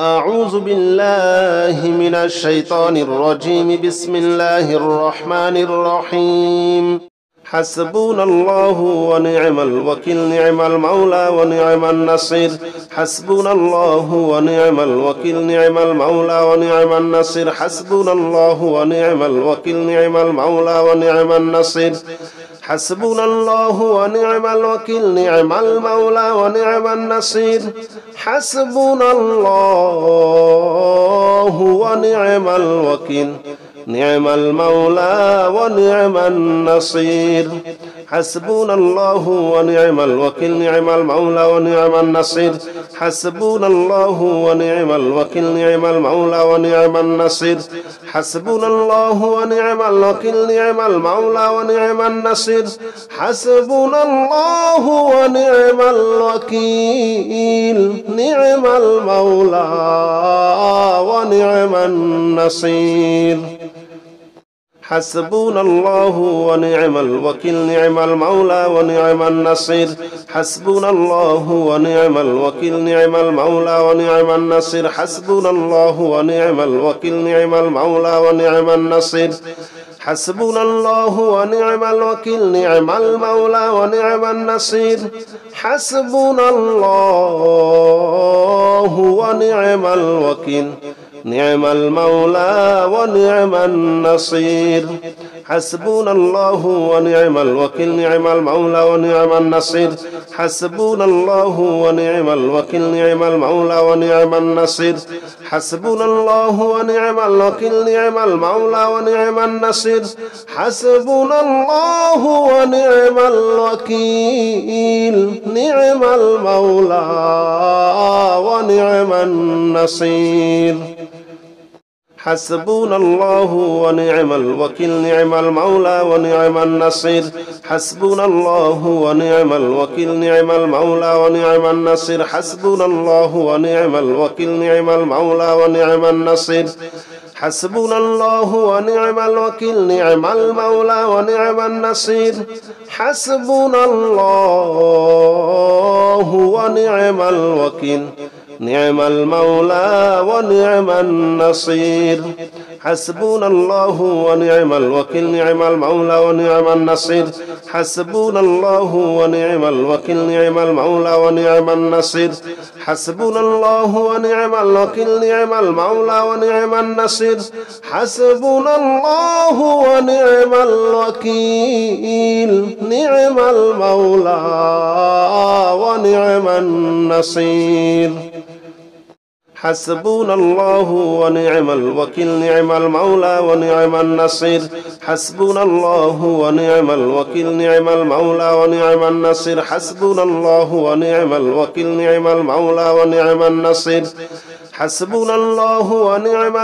أعوذ بالله من الشيطان الرجيم. بسم الله الرحمن الرحيم. حسبنا الله ونعم الوكيل، نعم المولى ونعم النصير. حسبنا الله ونعم الوكيل، نعم المولى ونعم النصير. حسبنا الله ونعم الوكيل، نعم المولى ونعم النصير. حسبنا الله ونعم الوكيل، نعم المولى ونعم النصير. حسبنا الله ونعم الوكيل، نعم المولى ونعم النصير. حسبنا الله ونعم الوكيل، نعم المولى ونعم النصير. حسبنا الله ونعم الوكيل، نعم المولى ونعم النصير. حسبنا الله ونعم الوكيل، نعم المولى ونعم النصير. حسبنا الله ونعم الوكيل، نعم المولى ونعم النصير. حسبنا الله ونعم الوكيل، نعم المولى ونعم النصير. حسبنا الله ونعم الوكيل، نعم المولى ونعم النصير. حسبنا الله ونعم الوكيل، نعم المولى ونعم النصير. حسبنا الله ونعم الوكيل، نعم المولى ونعم النصير. حسبنا الله ونعم الوكيل، نعم المولى ونعم النصير. حسبنا الله ونعم الوكيل، نعم المولى ونعم النصير. حسبنا الله ونعم الوكيل، نعم المولى ونعم النصير. حسبنا الله ونعم الوكيل، نعم المولى ونعم النصير. حسبنا الله ونعم الوكيل، نعم المولى ونعم النصير. حسبنا الله ونعم الوكيل، نعم المولى ونعم النصير. حسبنا الله ونعم الوكيل، نعم المولى ونعم النصير. حسبنا الله ونعم الوكيل، نعم المولى ونعم النصير. حسبنا الله ونعم الوكيل، نعم المولى ونعم النصير. حسبنا الله ونعم الوكيل، نعم المولى ونعم النصير. حسبنا الله ونعم الوكيل، نعم المولى ونعم النصير. حسبنا الله ونعم الوكيل، نعم المولى ونعم النصير. حسبنا الله ونعم الوكيل، نعم المولى ونعم النصير. حسبنا الله ونعم الوكيل، نعم المولى ونعم النصير. حسبنا الله ونعم الوكيل، نعم المولى ونعم النصير. حسبنا الله ونعم الوكيل، نعم المولى ونعم النصير. حسبنا الله ونعم الوكيل، نعم المولى ونعم النصير. حسبنا الله ونعم الوكيل، نعم المولى ونعم النصير. حسبنا الله ونعم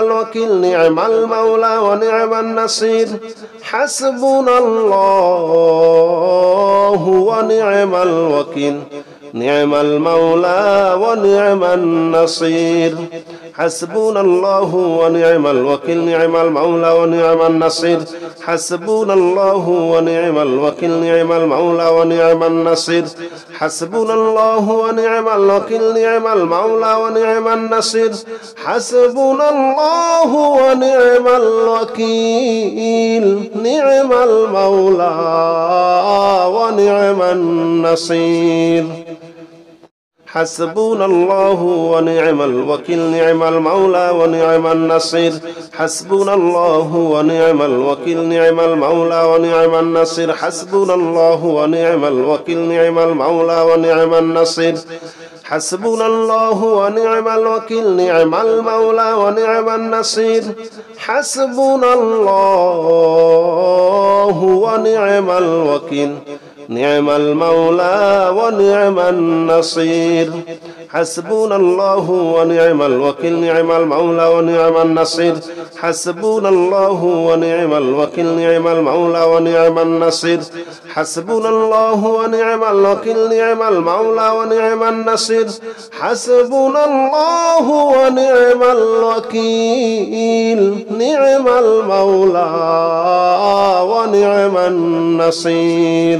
الوكيل، نعم المولى ونعم النصير. حسبنا الله ونعم الوكيل، نعم المولى ونعم النصير. حسبنا الله ونعم الوكيل، نعم المولى ونعم النصير. حسبنا الله ونعم الوكيل، نعم المولى ونعم النصير. حسبنا الله ونعم الوكيل، نعم المولى ونعم النصير. حسبنا الله ونعم الوكيل، نعم المولى ونعم النصير. حسبنا الله ونعم الوكيل، نعم المولى ونعم النصير. حسبنا الله ونعم الوكيل، نعم المولى ونعم النصير. حسبنا الله ونعم الوكيل، نعم المولى ونعم النصير. حسبنا الله ونعم الوكيل، نعم المولى ونعم النصير. حسبنا الله ونعم الوكيل، نعم المولى ونعم النصير. حسبنا الله ونعم الوكيل، نعم المولى ونعم النصير. حسبنا الله ونعم الوكيل، نعم المولى ونعم النصير. حسبنا الله ونعم الوكيل، نعم المولى ونعم النصير.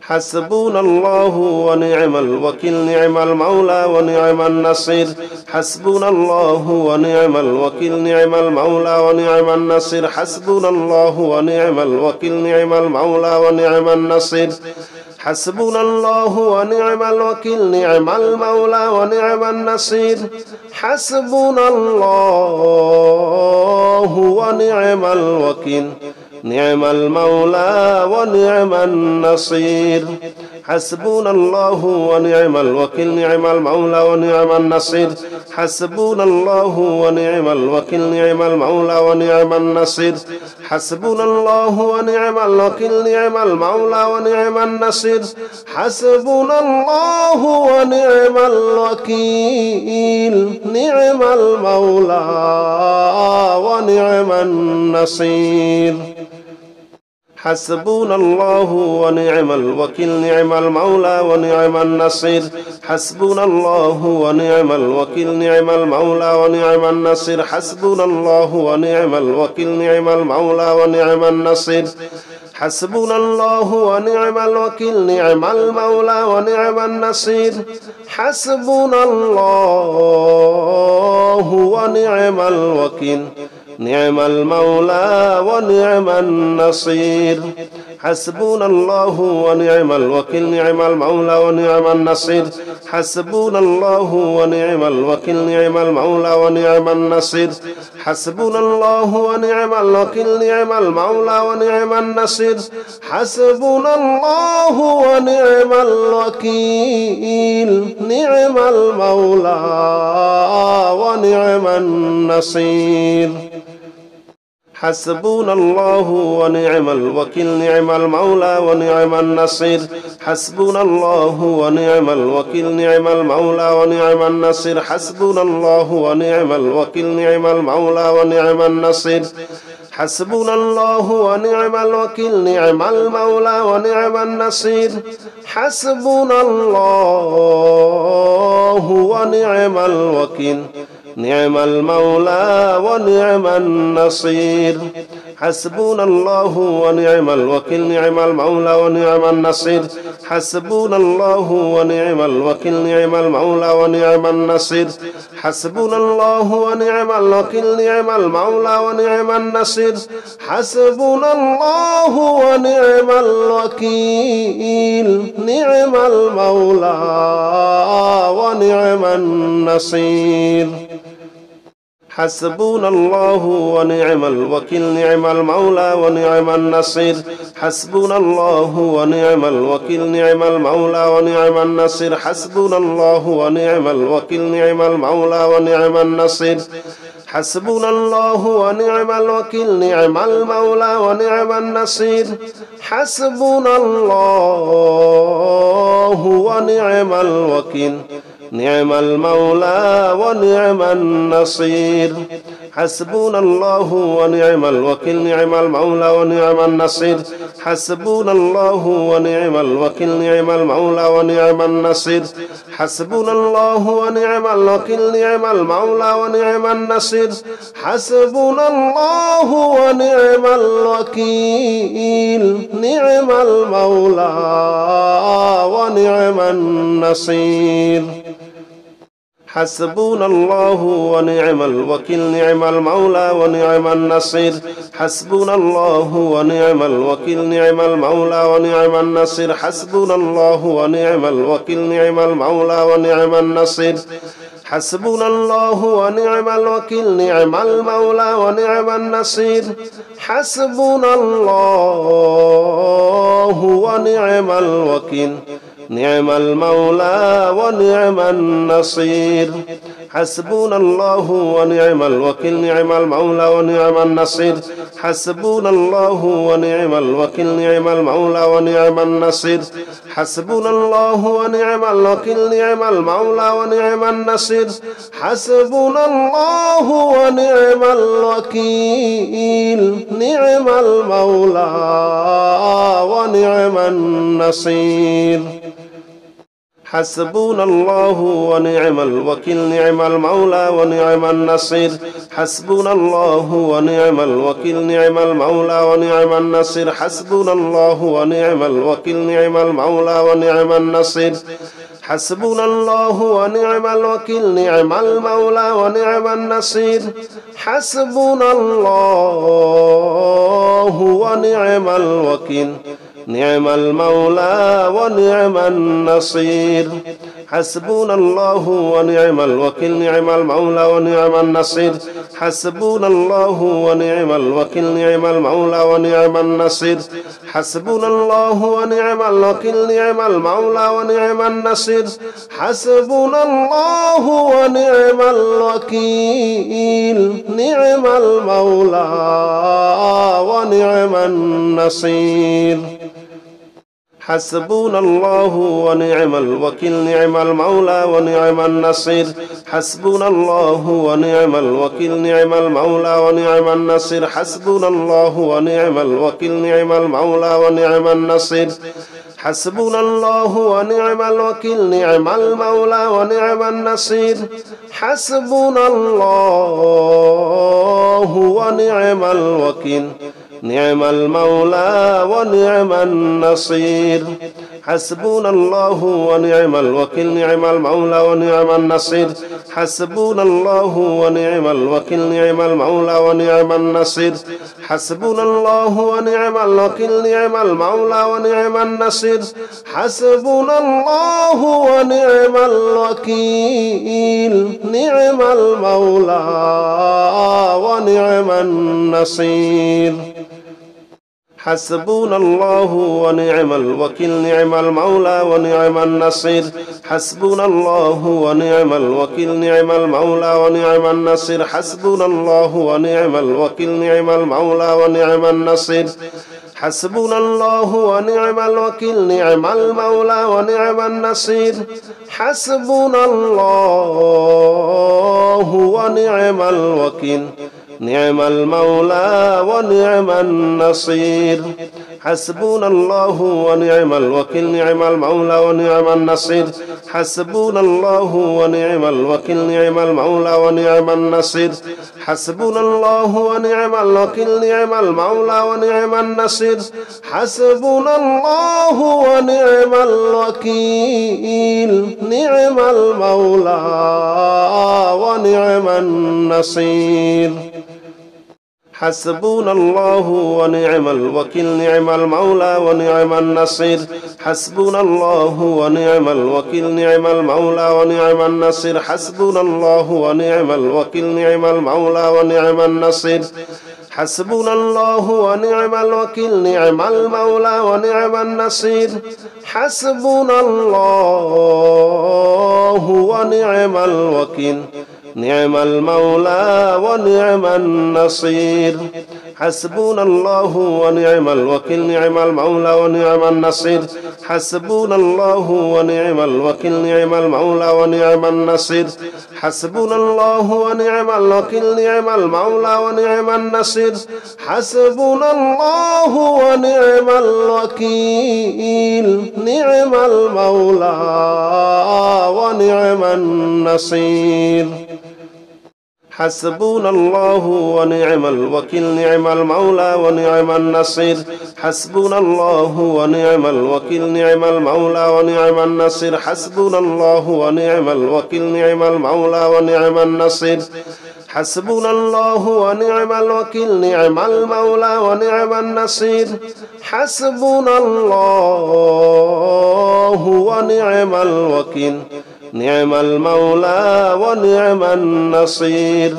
حسبنا الله ونعم الوكيل نعم المولى ونعم النصير حسبنا الله ونعم الوكيل نعم المولى ونعم النصير حسبنا الله ونعم الوكيل نعم المولى ونعم النصير حسبنا الله ونعم الوكيل نعم المولى ونعم النصير حسبنا الله ونعم الوكيل نعم المولى ونعم النصير حسبنا الله ونعم الوكيل نعم المولى ونعم النصير حسبنا الله ونعم الوكيل نعم المولى ونعم النصير حسبنا الله ونعم الوكيل نعم المولى ونعم النصير حسبنا الله ونعم الوكيل نعم المولى ونعم النصير حسبنا الله ونعم الوكيل نعم المولى ونعم النصير حسبنا الله ونعم الوكيل نعم المولى ونعم النصير حسبنا الله ونعم الوكيل نعم المولى ونعم النصير حسبنا الله ونعم الوكيل نعم المولى ونعم النصير حسبنا الله ونعم الوكيل نعم المولى ونعم النصير حسبنا الله ونعم الوكيل نعم المولى ونعم النصير حسبنا الله ونعم الوكيل نعم المولى ونعم النصير حسبنا الله ونعم الوكيل نعم المولى ونعم النصير حسبنا الله ونعم الوكيل نعم المولى ونعم النصير حسبنا الله ونعم الوكيل نعم المولى ونعم النصير حسبنا الله ونعم الوكيل نعم المولى ونعم النصير حسبنا الله ونعم الوكيل نعم المولى ونعم النصير حسبنا الله ونعم الوكيل نعم المولى ونعم النصير حسبنا الله ونعم الوكيل نعم المولى ونعم النصير حسبنا الله ونعم الوكيل نعم المولى ونعم النصير حسبنا الله ونعم الوكيل نعم المولى ونعم النصير حسبنا الله ونعم الوكيل نعم المولى ونعم النصير حسبنا الله ونعم الوكيل نعم المولى ونعم النصير حسبنا الله ونعم الوكيل نعم المولى ونعم النصير حسبنا الله ونعم الوكيل نعم المولى ونعم النصير حسبنا الله ونعم الوكيل نعم المولى ونعم النصير حسبنا الله ونعم الوكيل نعم المولى ونعم النصير حسبنا الله ونعم الوكيل نعم المولى ونعم النصير حسبنا الله ونعم الوكيل نعم المولى ونعم النصير حسبنا الله ونعم الوكيل نعم المولى ونعم النصير حسبنا الله ونعم الوكيل نعم المولى ونعم النصير حسبنا الله ونعم الوكيل نعم المولى ونعم النصير حسبنا الله ونعم الوكيل نعم المولى ونعم النصير حسبنا الله ونعم الوكيل نعم المولى ونعم النصير حسبنا الله ونعم الوكيل نعم المولى ونعم النصير حسبنا الله ونعم الوكيل نعم المولى ونعم النصير حسبنا الله ونعم الوكيل نعم المولى ونعم النصير حسبنا الله ونعم الوكيل نعم المولى ونعم النصير حسبنا الله ونعم الوكيل نعم المولى ونعم النصير حسبنا الله ونعم الوكيل نعم المولى ونعم النصير حسبنا الله ونعم الوكيل نعم المولى ونعم النصير حسبنا الله ونعم الوكيل نعم المولى ونعم النصير حسبنا الله ونعم الوكيل نعم المولى ونعم النصير حسبنا الله ونعم الوكيل نعم المولى ونعم النصير حسبنا الله ونعم الوكيل نعم المولى ونعم النصير حسبنا الله ونعم الوكيل نعم المولى ونعم النصير حسبنا الله ونعم الوكيل نعم المولى ونعم النصير حسبنا الله ونعم الوكيل نعم المولى ونعم النصير حسبنا الله ونعم الوكيل نعم المولى ونعم النصير حسبنا الله ونعم الوكيل نعم المولى ونعم النصير حسبنا الله ونعم الوكيل نعم المولى ونعم النصير حسبنا الله ونعم الوكيل نعم المولى ونعم النصير حسبنا الله ونعم الوكيل نعم المولى ونعم النصير حسبنا الله ونعم الوكيل نعم المولى ونعم النصير حسبنا الله ونعم الوكيل نعم المولى ونعم النصير حسبنا الله ونعم الوكيل نعم المولى ونعم النصير حسبنا الله ونعم الوكيل نعم المولى ونعم النصير حسبنا الله ونعم الوكيل نعم المولى ونعم النصير حسبنا الله ونعم الوكيل نعم المولى ونعم النصير حسبنا الله ونعم الوكيل نعم المولى ونعم النصير حسبنا الله ونعم الوكيل نعم المولى ونعم النصير حسبنا الله ونعم الوكيل نعم المولى ونعم النصير حسبنا الله ونعم الوكيل نعم المولى ونعم النصير حسبنا الله ونعم الوكيل نعم المولى ونعم النصير حسبنا الله ونعم الوكيل نعم المولى ونعم النصير حسبنا الله ونعم الوكيل نعم المولى ونعم النصير حسبنا الله ونعم الوكيل نعم المولى ونعم النصير حسبنا الله ونعم الوكيل نعم المولى ونعم النصير حسبنا الله ونعم الوكيل نعم المولى ونعم النصير حسبنا الله ونعم الوكيل نعم المولى ونعم النصير حسبنا الله ونعم الوكيل نعم المولى ونعم النصير حسبنا الله ونعم الوكيل نعم المولى ونعم النصير حسبنا الله ونعم الوكيل نعم المولى ونعم النصير حسبنا الله ونعم الوكيل نعم المولى ونعم النصير حسبنا الله ونعم الوكيل نعم المولى ونعم النصير حسبنا الله ونعم الوكيل نعم المولى ونعم النصير حسبنا الله ونعم الوكيل نعم المولى ونعم النصير حسبنا الله ونعم الوكيل نعم المولى ونعم النصير حسبنا الله ونعم الوكيل نعم المولى ونعم النصير حسبنا الله ونعم الوكيل نعم المولى ونعم النصير حسبنا الله ونعم الوكيل نعم المولى ونعم النصير حسبنا الله ونعم الوكيل نعم المولى ونعم النصير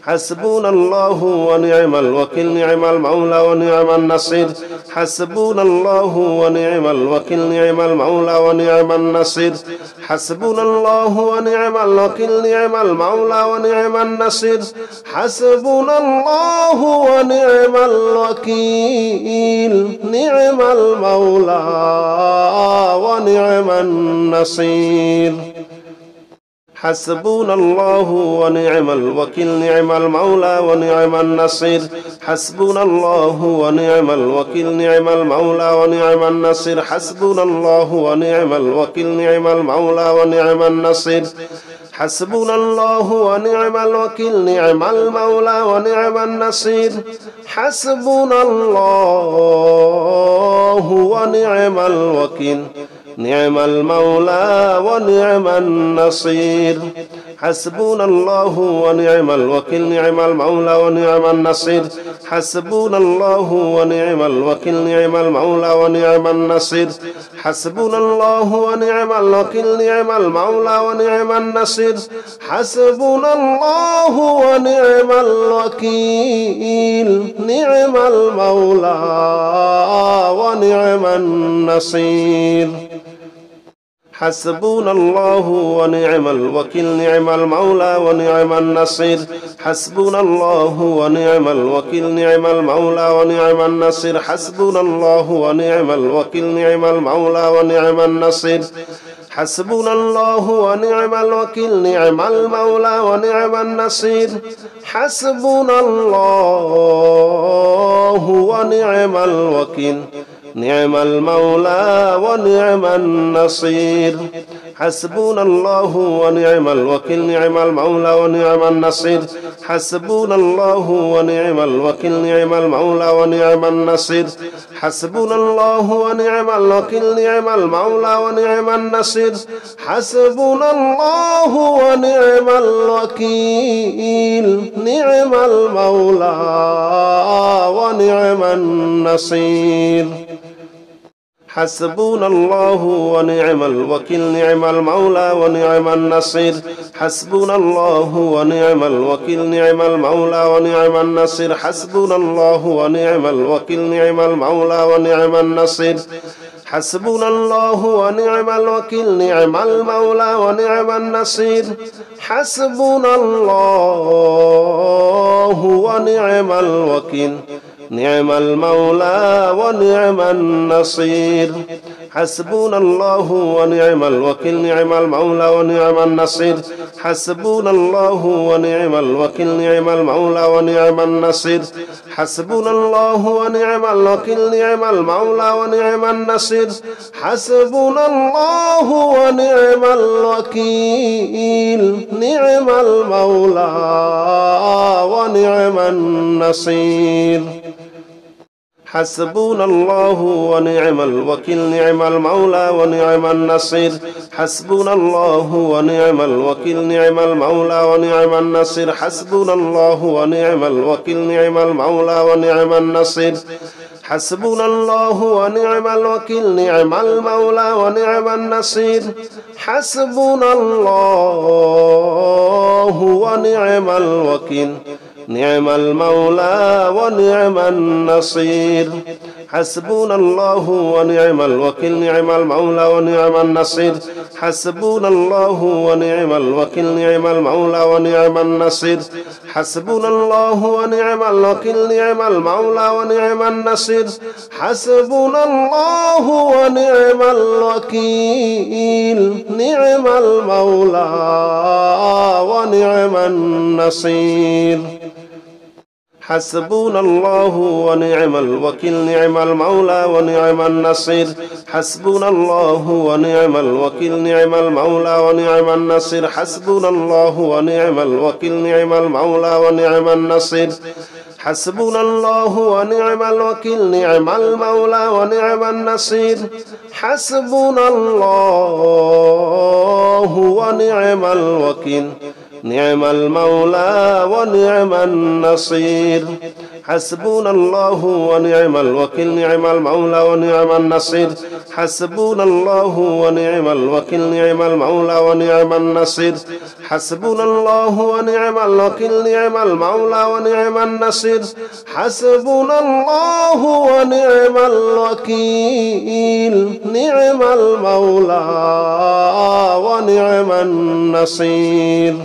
حسبنا الله ونعم الوكيل نعم المولى ونعم النصير حسبنا الله ونعم الوكيل نعم المولى ونعم النصير حسبنا الله ونعم الوكيل نعم المولى ونعم النصير حسبنا الله ونعم الوكيل نعم المولى ونعم النصير حسبنا الله ونعم الوكيل نعم المولى ونعم النصير حسبنا الله ونعم الوكيل نعم المولى ونعم النصير حسبنا الله ونعم الوكيل نعم المولى ونعم النصير حسبنا الله ونعم الوكيل نعم المولى ونعم النصير حسبنا الله ونعم الوكيل نعم المولى ونعم النصير حسبنا الله ونعم الوكيل نعم المولى ونعم النصير حسبنا الله ونعم الوكيل نعم المولى ونعم النصير حسبنا الله ونعم الوكيل نعم المولى ونعم النصير حسبنا الله ونعم الوكيل نعم المولى ونعم النصير حسبنا الله ونعم الوكيل نعم المولى ونعم النصير حسبنا الله ونعم الوكيل نعم المولى ونعم النصير حسبنا الله ونعم الوكيل نعم المولى ونعم النصير حسبنا الله ونعم الوكيل نعم المولى ونعم النصير حسبنا الله ونعم الوكيل نعم المولى ونعم النصير حسبنا الله ونعم الوكيل نعم المولى ونعم النصير حسبنا الله ونعم الوكيل نعم المولى ونعم النصير حسبنا الله ونعم الوكيل نعم المولى ونعم النصير حسبنا الله ونعم الوكيل نعم المولى ونعم النصير حسبنا الله ونعم الوكيل نعم المولى ونعم النصير حسبنا الله ونعم الوكيل نعم المولى ونعم النصير حسبنا الله ونعم الوكيل نعم المولى ونعم النصير حسبنا الله ونعم الوكيل نعم المولى ونعم النصير حسبنا الله ونعم الوكيل نعم المولى ونعم النصير حسبنا الله ونعم الوكيل نعم المولى ونعم النصير حسبنا الله ونعم الوكيل نعم المولى ونعم النصير حسبنا الله ونعم الوكيل نعم المولى ونعم النصير حسبنا الله ونعم الوكيل نعم المولى ونعم النصير حسبنا الله ونعم الوكيل نعم المولى ونعم النصير حسبنا الله ونعم الوكيل نعم المولى ونعم النصير حسبنا الله ونعم الوكيل نعم المولى ونعم النصير حسبنا الله ونعم الوكيل نعم المولى ونعم النصير حسبنا الله ونعم الوكيل نعم المولى ونعم النصير حسبنا الله ونعم الوكيل نعم المولى ونعم النصير حسبنا الله ونعم الوكيل نعم المولى ونعم النصير حسبنا الله ونعم الوكيل نعم المولى ونعم النصير حسبنا الله ونعم الوكيل نعم المولى ونعم النصير حسبنا الله ونعم الوكيل نعم المولى ونعم النصير حسبنا الله ونعم الوكيل نعم المولى ونعم النصير حسبنا الله ونعم الوكيل نعم المولى ونعم النصير حسبنا الله ونعم الوكيل نعم المولى ونعم النصير حسبنا الله ونعم الوكيل نعم المولى ونعم النصير حسبنا الله ونعم الوكيل نعم المولى ونعم النصير حسبنا الله ونعم الوكيل نعم المولى ونعم النصير حسبنا الله ونعم الوكيل نعم المولى ونعم النصير حسبنا الله ونعم الوكيل نعم المولى ونعم النصير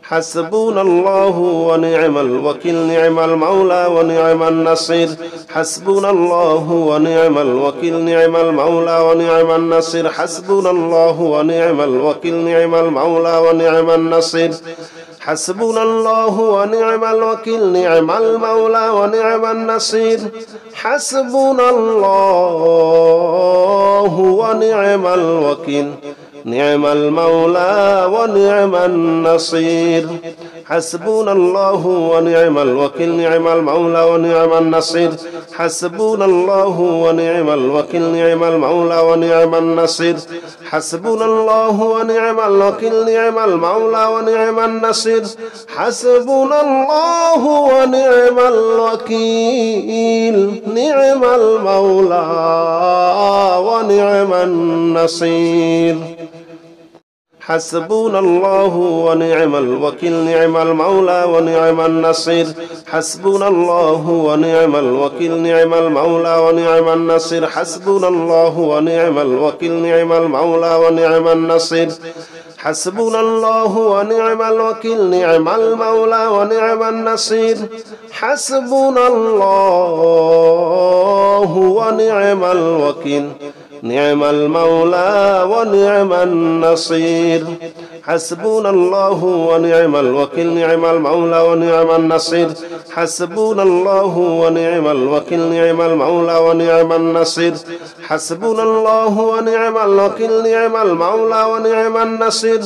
حسبنا الله ونعم الوكيل نعم المولى ونعم النصير حسبنا الله ونعم الوكيل نعم المولى ونعم النصير حسبنا الله ونعم الوكيل نعم المولى ونعم النصير حسبنا الله ونعم الوكيل نعم المولى ونعم النصير حسبنا الله ونعم الوكيل نعم المولى ونعم النصير حسبنا الله ونعم الوكيل نعم المولى ونعم النصير حسبنا الله ونعم الوكيل نعم المولى ونعم النصير حسبنا الله ونعم الوكيل نعم المولى ونعم النصير حسبنا الله ونعم الوكيل نعم المولى ونعم النصير حسبنا الله ونعم الوكيل نعم المولى ونعم النصير حسبنا الله ونعم الوكيل نعم المولى ونعم النصير حسبنا الله ونعم الوكيل نعم المولى ونعم النصير حسبنا الله ونعم الوكيل نعم المولى ونعم النصير حسبنا الله ونعم الوكيل نعم المولى ونعم النصير حسبنا الله ونعم الوكيل نعم المولى ونعم النصير حسبنا الله ونعم الوكيل نعم المولى ونعم النصير حسبنا الله ونعم الوكيل نعم المولى ونعم النصير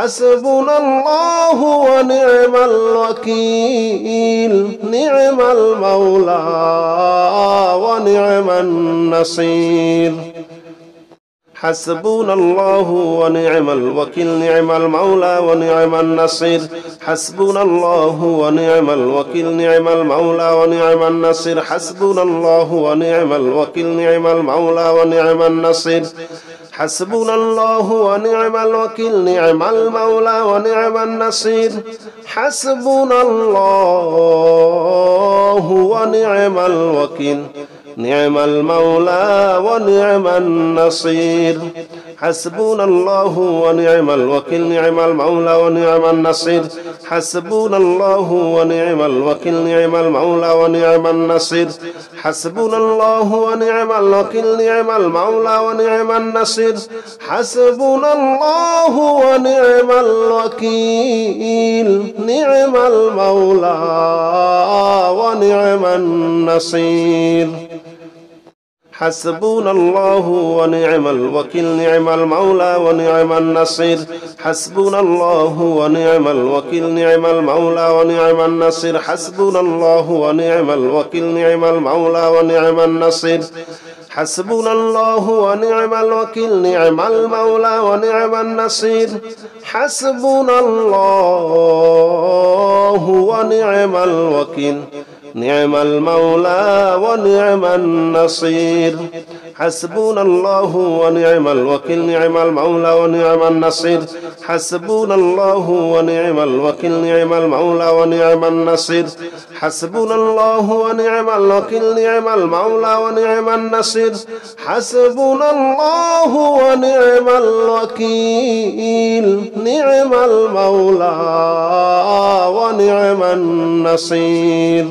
حسبنا الله ونعم الوكيل نعم المولى ونعم النصير حسبنا الله ونعم الوكيل نعم المولى ونعم النصير حسبنا الله ونعم الوكيل نعم المولى ونعم النصير حسبنا الله ونعم الوكيل نعم المولى ونعم النصير حسبنا الله ونعم الوكيل نعم المولى ونعم النصير حسبنا الله ونعم الوكيل نعم المولى ونعم النصير حسبنا الله ونعم الوكيل نعم المولى ونعم النصير حسبنا الله ونعم الوكيل نعم المولى ونعم النصير حسبنا الله ونعم الوكيل نعم المولى ونعم النصير حسبنا الله ونعم الوكيل نعم المولى ونعم النصير حسبنا الله ونعم الوكيل نعم المولى ونعم النصير حسبنا الله ونعم الوكيل نعم المولى ونعم النصير حسبنا الله ونعم الوكيل نعم المولى ونعم النصير حسبنا الله ونعم الوكيل نعم المولى ونعم النصير حسبنا الله ونعم الوكيل نعم المولى ونعم النصير حسبنا الله ونعم الوكيل نعم المولى ونعم النصير حسبنا الله ونعم الوكيل نعم المولى ونعم النصير حسبنا الله ونعم الوكيل نعم المولى ونعم النصير حسبنا الله ونعم الوكيل نعم المولى ونعم النصير